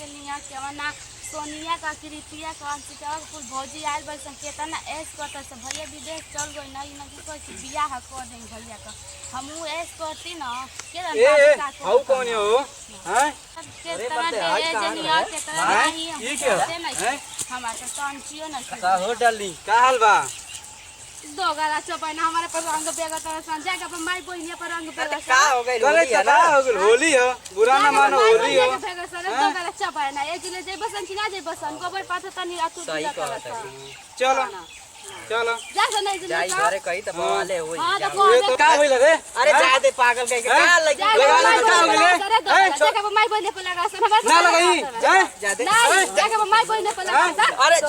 के लिया केवना सोनिया का कृतिया का अंशिका कुल भौजी आयल बस केतना ना ऐस करता से भैया विदेश चल गई ना इना की कोई बियाह कर दे भैया का हमहू ऐस करती ना के ना हाउ कौन हो हैं केतना दे जनिया केतना नहीं हम करते नहीं हमार तो तंचियो ना का हो डाली का हाल बा दोगला चपाइना हमारे पर रंग बेगा तरह संजय का माई बहिनी पर रंग बेगा का हो गइल होली है ना हो गइल होली हो बुरा ना मानो होली हो बेगा सर दोगला चपाइना ए जिले जे बसन कि ना जे बसन गोबर पास तनी आतु दिया करता चलो चलो जा से नहीं जाई घरे कही त बवाले होई हां तो का होइल रे अरे जा दे पागल कह के का लगी लगाना का हो गइले जगह पर माई बहिनी पर लगा सन बस ना लगाई जा दे नहीं जगह पर माई बहिनी पर लगा अरे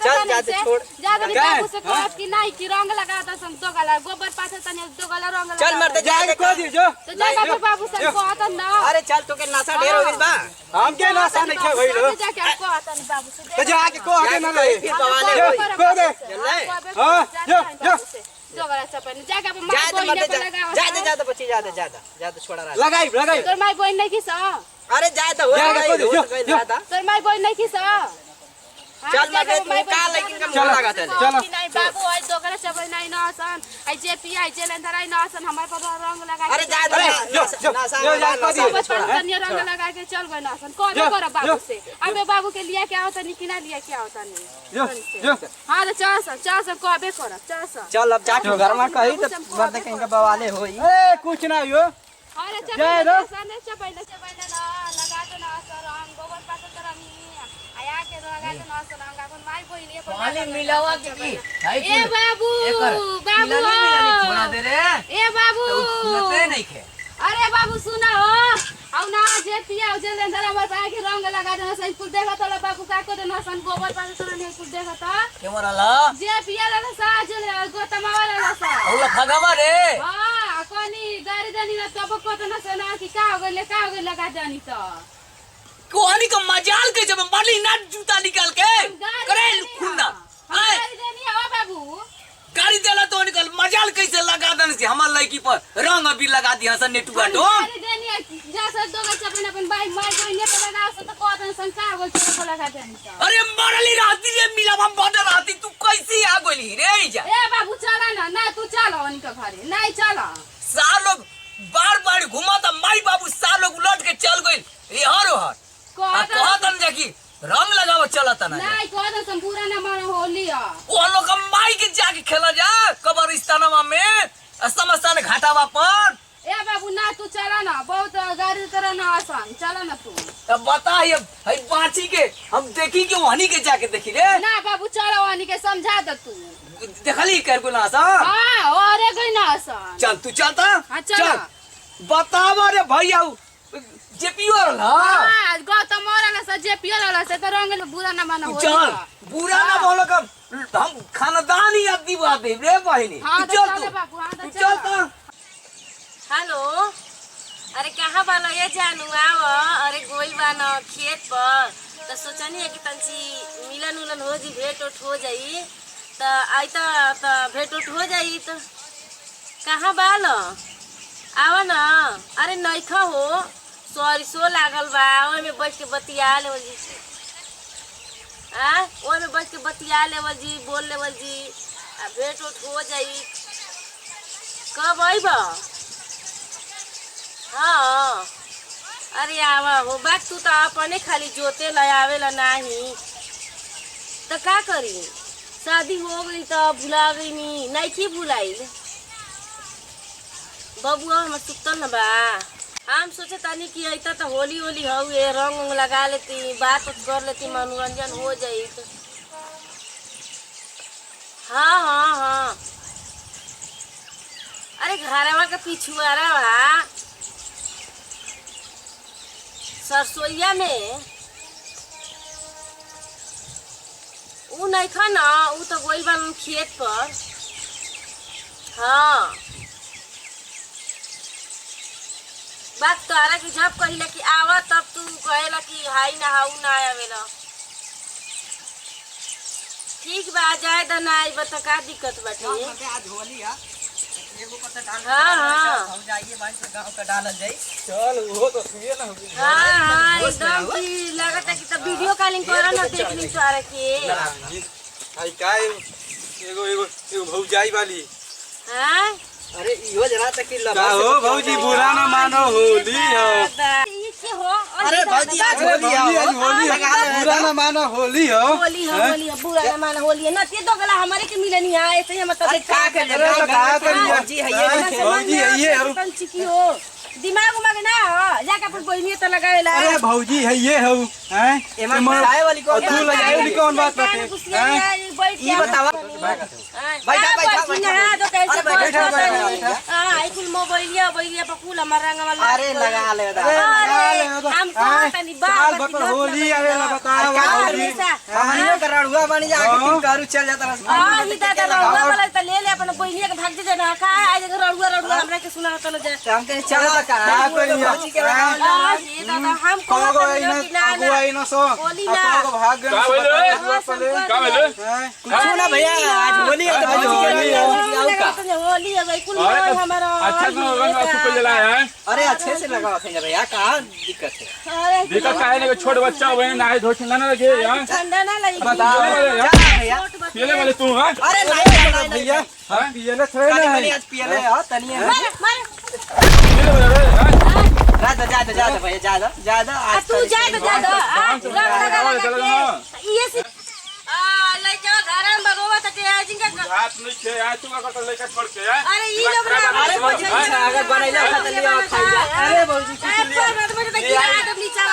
चल जा दे छोड़ जा दे बाबू से कह कि नहीं कि रंग लगाता सन दोगला गोबर पास तनी दोगला रंग लगा चल मर दे जा जाके कह दियो जो तो जगह पर बाबू से कहत ना अरे चल तो के नशा ढेर हो गइल बा हम के नासा नहीं खे भइल जाके कहत नहीं बाबू से तो जाके कह दे ना ले फिर बवाले होई कह दे चल ले हां जो जो दोगला चपाइना जगह पर जा माई दे मर बहिनी दे पर लगा जा दे बच्ची जा दे छोड़ा रहा लगाई लगाई तोर माई बहिनी नहीं किस अरे जा दे हो गइल हो गइल जो। दादा तोर माई बहिनी नहीं किस चल मर दे तू का लेकिन कम चलो, लगा चल चलो। नहीं बाबू आई दोगला चपाइना नहीं नसन आई जे पी आई जे लेंदर आई नसन हमारे पर रंग लगा अरे जा दे जो जा कह दियो तनिया रंग लगा के चल गए नसन कौन जो, कर बाबू जो। से अबे बाबू के लिए क्या होता नहीं कि ना लिए क्या होता नहीं जो जो हां तो चल सब कहबे कर चल चल अब जाके घर में कही त मर दे कहीं का बवाले होई ए कुछ ना यो अरे जय रो। चपाइना चपाइना ना लगा दे ना सर रंग गोबर पास तरनी आया के लगा दे ना सर रंग अपन माई बहिनी पर पानी मिलावा के की ए बाबू बाबू मिलानी छोड़ा दे रे ए बाबू सुनते नहीं खे अरे बाबू सुना हो औ ना जे पिया जे लेंदर हमर पाए के रंग लगा दे सही कुल देखा तो बाबू का को दे ना सन गोबर पास तरनी कुल देखा तो के मरला जे पिया ला साज गोतमा वाला सा औला भगवा रे हां कोनी गाड़ी देनी ना तब को तो ना सना कि का हो गए लगा देनी तो कोहनी का मजाल के जब मारली ना जूता निकाल के करे खुन्ना आए गाड़ी देनी है बाबू गाड़ी देला तो निकल मजाल कैसे लगा देने से हमार लड़की पर रंग अबीर लगा दिया सन नेटुआ डोम गाड़ी देनी है जा सब दो बच्चे अपन अपन भाई मार बहिनी पे लगा से तो को तो संका हो गए को लगा देनी तो अरे मरली राती रे मिला हम बॉर्डर राती तू कैसे आ गइली रे जा ए बाबू चला ना तू चलो उनके घरे नहीं चला सार लोग बार घुमा त माई बाबू सार लोग उलट के चल गइल ये हरो हर कहतन जाकी रंग लगाव चलता ना नहीं को तो संपूर्ण ना मानो होली है वो लोग माई के जाके खेला जा कब्रिस्तानवा में समस्तान घाटावा पर ए बाबू ना तू चला ना बहुत गाड़ी तरह ना आसान चला ना तू अब बता ये हई बाची के हम देखी के वहनी के जाके देखी रे ना बाबू चलो वानी के समझा दे तू देखली कर को ना सा हां और गई ना आसान चल तू चलता हां चल बतावा रे भैया जेपीओ रहा हां गौतम वाला से जे पियो वाला से तो रंग में बुरा ना मानो होली चल का। बुरा ना बोलो कब हम खानदानी आदमी बात है रे बहिनी हाँ तू तो चल चल तू बाबू हाँ तो तू चल चलता हेलो अरे कहाँ बालो ये जानू आव अरे गोइल बा न खेत पर तो सोचनी है कि तंची मिलन उलन हो जी भेंट उठ हो जाई तो आई तो भेंट उठ हो जाई तो कहाँ बालो आव न अरे नइखा हो सो लागल बा ओय में बैठ के बतिया लेवल जी ओय में बैठ के बतिया लेवल जी बोल लेवल जी आ भेंट उठ हो जाई कब आइबा हाँ अरे आवा हो बात तू तो अपने खाली जोते लगावेला नहीं तो का करी शादी हो गई तो भुला गई नहीं की भुलाई बबुआ हम सुतल न बा हम सोचे तानी कि ऐता तो होली होली हउए रंग उंग लगा लेती बात कर लेती मनोरंजन हो जाई तो हाँ अरे घरवा के पिछुआरा बा सरसोईया में ऊ नहीं खा ना ऊ तो गोइल बा खेत पर हाँ बात तोरा कि जब कहिला कि आवा तब तू कहेला कि हाई ना हाउ ना आवेला ठीक बा जाए द ना आइब त का दिक्कत बाटे आज होली है एगो पता डाल हाँ, हाँ। हम जाइए भाई से गांव का डालल जाई चल वो तो सुनिए ना हाँ एकदम की लगता है कि तब वीडियो कॉलिंग करा ना देख ली सारे के आई काय एगो एगो एगो भौजाई वाली हाँ अरे इहो जरा तक की का हो भौजी बुरा ना मानो होली हो ये क्या हो अरे भौजी आज भौजी आज होली है बुरा ना मानो होली हो होली है बुरा ना माना होली है ना ते दो गला हमारे के मिलनी है ऐसे ही मतलब का के का करिए भौजी है ये भौजी है ये हो चिकी हो दिमाग उमाग ना हो जाके अपन बहिनी तो लगाएला अरे भौजी है ये हो हैं एमा मिलाए वाली कौन तू लगाए वाली कौन बात बाटे ई बतावा बैठा ना तो कैसे बैठा हां आई कुल मोबाइलिया पकुल हमारा रंग वाला अरे लगा ले हम कहतनी साल भर पर होली आवेला बताओ भौजी हमनियो कराड़ुआ बन जा के करू चल जाता हां ही दादा रहुआ वाला त ले ले अपन बहिनिया के भाग दे ना का आज रहुआ हमरा के सुना तल जा हम के चल का करिए ये दादा हम को अगुआई न सो होली ना आपको भाग गए का बोले कुछ ना भैया आज होली है तो भौजी के आओ का होली है भाई कुल हमारा अच्छा तो रंग सुपर जलाया है अरे अच्छे से लगाओ थे भैया कहां दिक्कत है अरे देखा काहे ने छोट बच्चा होवे नहाए धोए ना ना लगे हां ठंडा ना लगी भैया पीले वाले तू हां अरे नहीं भैया हां पियले थोड़े ना तनी है आज पियले हां तनी मार पीले वाले ज्यादा भैया ज्यादा आज तू जा रंग लगा ये से लइका घर में बगवा त के आज का हाथ नहीं छे आज तू का लेकर छोड़ के अरे ई लोग अरे भौजी अगर बनैला खा लिया खाई जा अरे भौजी कुछ लिया ये आदम नीचा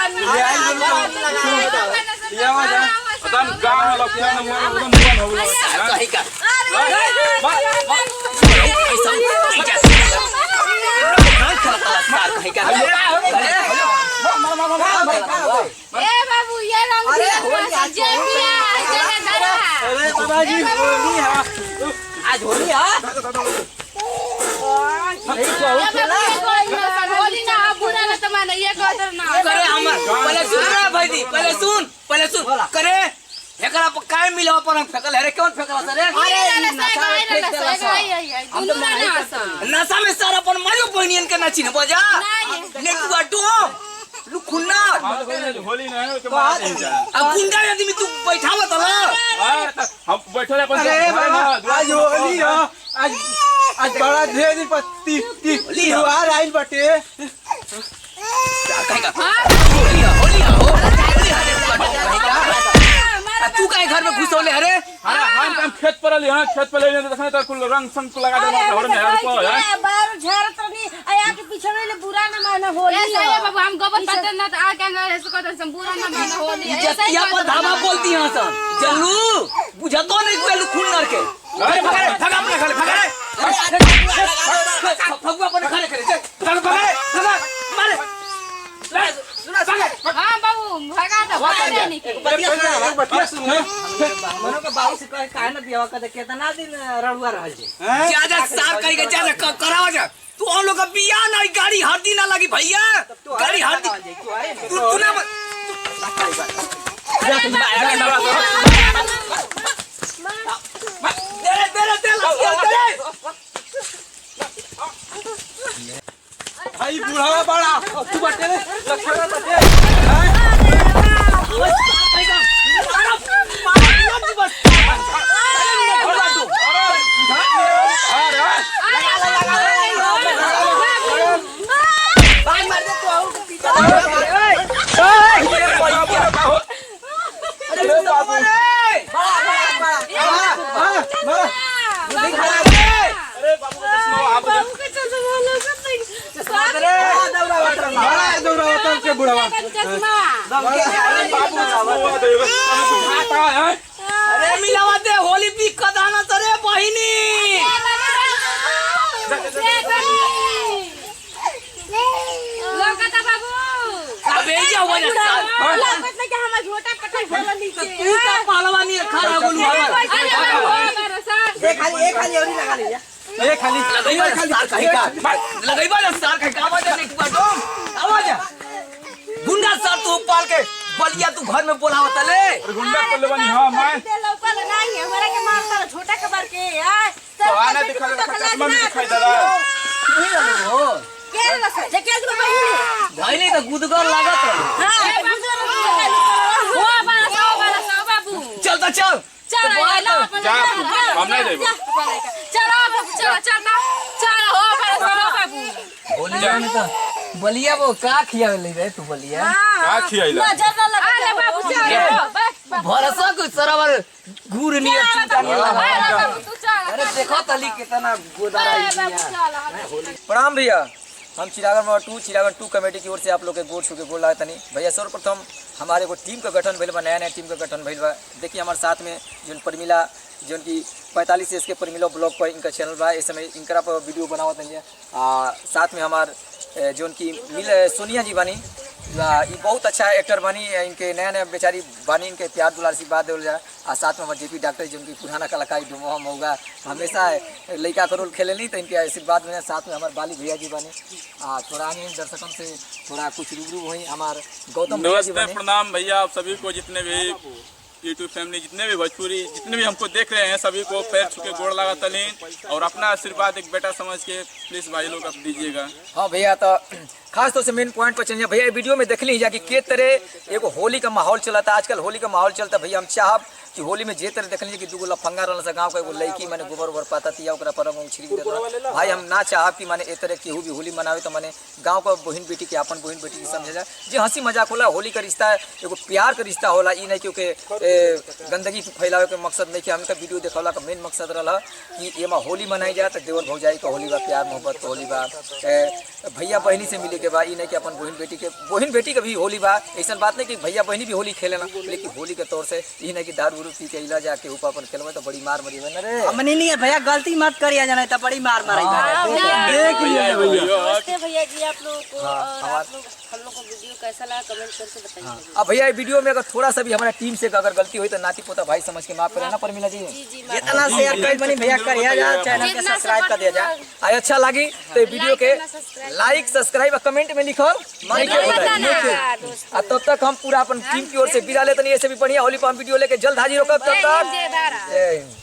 ये आवाज एकदम गांव में लखिया ने एकदम मुन हो गया कहीं का ए बाबू ये रंग अरे बाबा जी होली है आज होली है होली ना बुरा ना तमाने ये कहतर ना करे हम पहले सुन रे भाईजी पहले सुन करे एकरा पर काय मिलवा पर फेकल है रे कौन फेकल रे नशा में सारा अपन मारियो बहनियन के नाची न बजा नेटुआ टू लुखुन्ना होली ना है के बाद ही जा अब गुंडा आदमी तू बैठावत ह हम बैठले अपन अरे बाबा आज होली है आज बड़ा ढेर दिन पर त्योहार आइल बाटे तू काहे घर में घुसौले अरे अरे हम खेत पर ले हां खेत पर ले देखने तो कुल रंग संग लगा दे घर में यार को है बार झरत नहीं आया के पीछे में बुरा ना माना होली ऐसा है बाबू हम गोबर पत्थर ना आ के ना ऐसे कहतर हम बुरा ना माने होली इज्जतिया पर धावा बोलती हां सन जल्लू बुझतो नहीं कोई लुखुन्नर के अरे भगा अपने घर भगा भगवा पर खड़े करे चल भगा मारे हां बाबू भगा दो भगा नहीं के बतिया सुन मनो के बाबू से कहे काहे न बियाह कर केतना दिन रहुआ रहल जे ज्यादा सार करी के ज्यादा करावा जा तू हम लोग का बियाह ना गाड़ी हर दिन ना लगी भैया गाड़ी हर दिन तू ना भाई बुढ़ावा बड़ा तू बटे रे लखड़ा बटे अरे मिलावा दे होली पी कदाना तरे बहिनी लोकता बाबू अबे जा हो जा लागत नहीं कि हम झोटा पटल भरल नीचे तू का पहलवानी खड़ा बोलू एक खाली औरी लगा ले ये खाली लगैबा ना सार कहीं का आवाज नहीं तू बाटो आवाज गुंडा सर तू पाल के बलिया तू घर में बोलावत ले गुंडा पहलवानी हां मैं लौकल नहीं हमरा के मारता छोटा कबर के तो आना दिखा चश्मा में दिखाई दे रहा हो के से देखे के बहिनी धइली त गुदगर लागत हां हो बाबू चल त चल चल लो जा हम नहीं देबो चल हो बाबू बोलिया में त बलिया वो का खियावे रे तू बलिया का खियाइला नजर न लगा अरे बाबू चल भरसा को सरावर गुड़ नियर चिंता नहीं लगा तू चल अरे देखो तली कितना गोदरा है। प्रणाम भैया, हम चिरागढ़ नंबर 2 चिरागढ़ 2 कमेटी की ओर से आप लोग के गोड़ छू के गोड़ लागत नहीं भैया। सर्वप्रथम हमारे को टीम का गठन भइल बा, नया टीम का गठन भइल बा। देखिए हमारे साथ में जो परमिला जो की 45 एज के परमिला ब्लॉग पर इनका चैनल बा, इस समय इनकरा पर वीडियो बनावत नहीं है। साथ में हमार जो की सोनिया जी बानी, ये बहुत अच्छा एक्टर बानी, इनके नया नया बेचारी बानी, इनके प्यार दुलार आशीर्वाद देवल जाए। और साथ में हमारे जेपी डॉक्टर जो उनकी पुराना कलाकारी डुमो मऊगा हमेशा लड़का का रोल खेले नहीं, तो इनके आशीर्वाद में। साथ में हमारे बाली भैया जी बानी, थोड़ा आगे दर्शकों से थोड़ा कुछ रूबरू हुई। हमारे गौतम भैया जी नमस्ते, बानी। प्रणाम भैया आप सभी को, जितने भी यूट्यूब फैमिली, जितने भी भोजपुरी, जितने भी हमको देख रहे हैं, सभी को पैर छू के गोड़ लगा तलीन और अपना आशीर्वाद एक बेटा समझ के प्लीज भाई लोग आप दीजिएगा। हाँ भैया, तो खास तौर से मेन पॉइंट पर चलिए भैया। वीडियो में देख लीजिए कि के तरह एगो होली का माहौल चला था, आजकल होली का माहौल चलता भैया। हम चाहब कि होली में जे तरह देख लीजिए कि दूगो लफंगा रहल से गाँव का एगो लड़की मैंने गोबर उबर पाता तिया ओकरा पर रंग छिड़क देता भाई। हम ना चाहब कि माने ए तरह केहू भी होली मनावे, तो माने गाँव का बहन बेटी के अपन बहन बेटी की समझे जाए। जो हंसी मजाक होला, होली का रिश्ता एगो प्यार का रिश्ता होला, ई नहीं क्योंकि गंदगी फैलावे के मकसद नहीं कि हमका वीडियो देखौला का मेन मकसद रहा कि एमा होली मनाई जाए, तो देवर भौजाई का होली बा, प्यार मोहब्बत का होली बा, भैया बहनी से मिले के बा। ई नहीं कि अपन बहन बेटी के भी होली बा। ऐसा बात नहीं कि भैया बहनी भी होली खेले ना, लेकिन होली के तौर से ई नहीं कि दारू उरू पी के इला जाके ऊपर अपन खेलवे तो बड़ी मार मरी ना रे। हमने नहीं भैया गलती मत करिए जाना तो बड़ी मार मारी देख लीजिए भैया। नमस्ते भैया जी आप लोग को, और आप लोग हम लोग को वीडियो कैसा लगा कमेंट करके बताइए। अब भैया वीडियो में अगर थोड़ा सा भी हमारा टीम से अगर गलती हुई तो नाती पोता भाई समझ के माफ करना परमिला जी। जितना शेयर कर बनी भैया करिए जा, चैनल के सब्सक्राइब कर दिया जा। आई अच्छा लगी तो वीडियो के लाइक सब्सक्राइब और कमेंट में लिखो। तब तक हम पूरा अपन टीम की ओर से विदा लेते नहीं, ऐसे भी बढ़िया होली पर हम वीडियो लेके जल्द हाजिर होकर। तब तक जय हिंद।